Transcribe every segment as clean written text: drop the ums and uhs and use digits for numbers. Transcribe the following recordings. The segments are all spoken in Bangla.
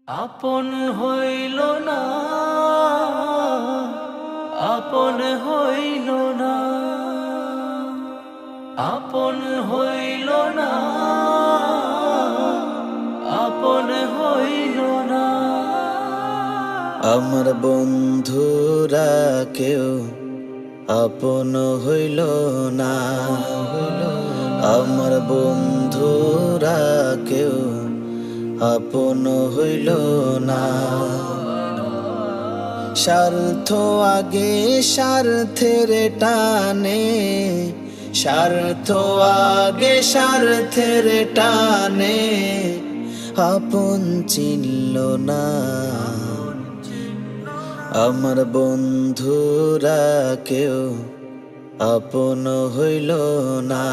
আপন হইল না, আপন হইল না, আপন হইল না, আপন হইল না। আমার বন্ধুরা কেউ আপন হইল না, আমার বন্ধুরা কেউ আপন হইল না। স্বার্থ আগে স্বার্থের টানে, স্বার্থ আগে স্বার্থের টানে আপন চিনল না। আমার বন্ধুরা কেউ আপন হইল না,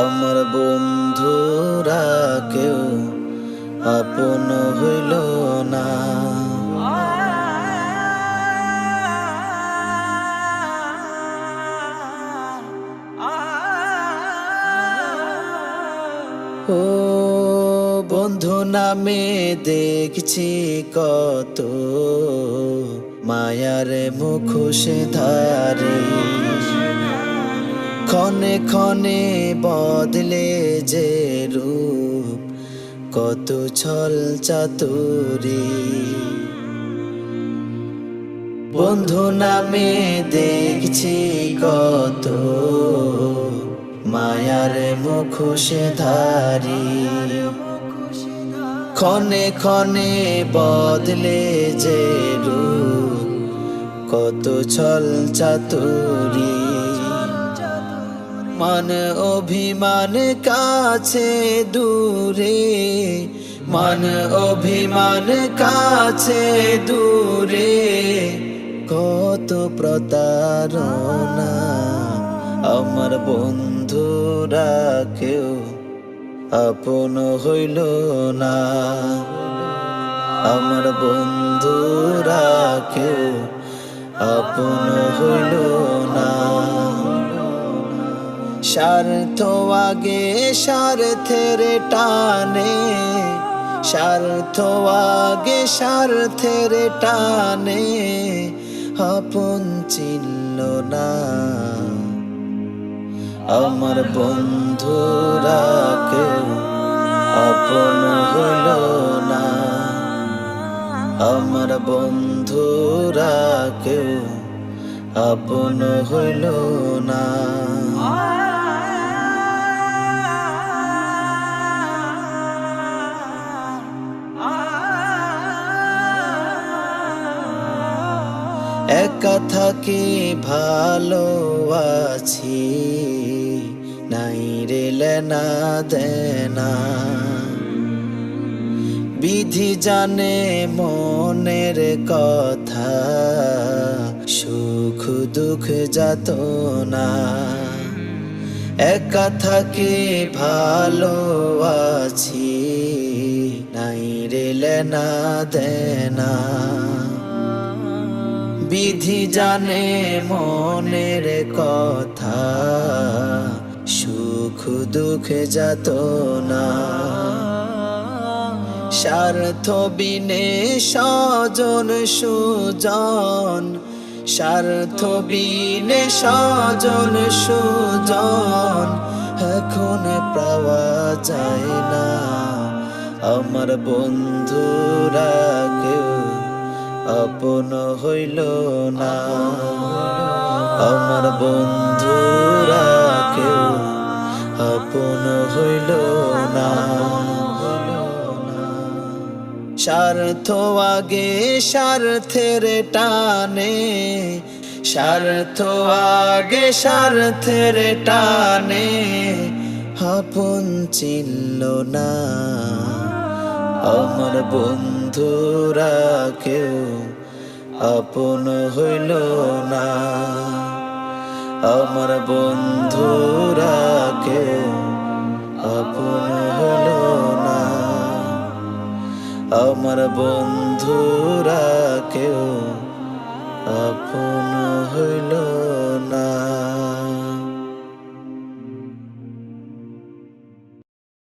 আমার বন্ধুরা কেউ আপন হইল না। ও বন্ধু নামে দেখছি কত মায়ার মুখোশ ধারে, ক্ষণে ক্ষণে বদলে যে রূপ কত ছল চাতুরি। বন্ধু নামে দেখছি কত মায়ার মুখোশ ধারি, ক্ষণে ক্ষণে বদলে যে রূপ কত ছল চাতুরি। মান অভিমান কাছে দূরে, মান অভিমান কাছে দূরে কত প্রতারণা। আমার বন্ধুরা কেউ আপন হইল না, আমার বন্ধুরা কেউ আপন হইল না। স্বার্থ আগে স্বার্থের টানে, স্বার্থ আগে স্বার্থের টানে আপন চিনল না। আমার বন্ধুরা কেউ আপন হইল না, আমার বন্ধুরা কেউ আপন হইল না। একা থাকি ভালো আছি, নাই রে লেনা দেনা। বিধি জানে মনের কথা, সুখ দুঃখ যাত না। একা থাকি ভালো আছি, নাই রে লেনা দেনা। বিধি জানে মনের কথা, সুখ দুঃখ যাত না। স্বার্থ বিনে স্বজন সুজন, স্বার্থ বিনে স্বজন সুজন এখন পাওয়া যায় না। আমার বন্ধুরা কেউ আপন হইল না, আমার বন্ধুরা কেউ আপন হইল না। স্বার্থ আগে স্বার্থের টানে, স্বার্থ আগে স্বার্থের টানে আপন চিনল না। আমার বন্ধুরা কেউ আপন হইল না, আমার বন্ধুরা কেউ আপন হইল না, আমার বন্ধুরা কেউ আপন হইল না।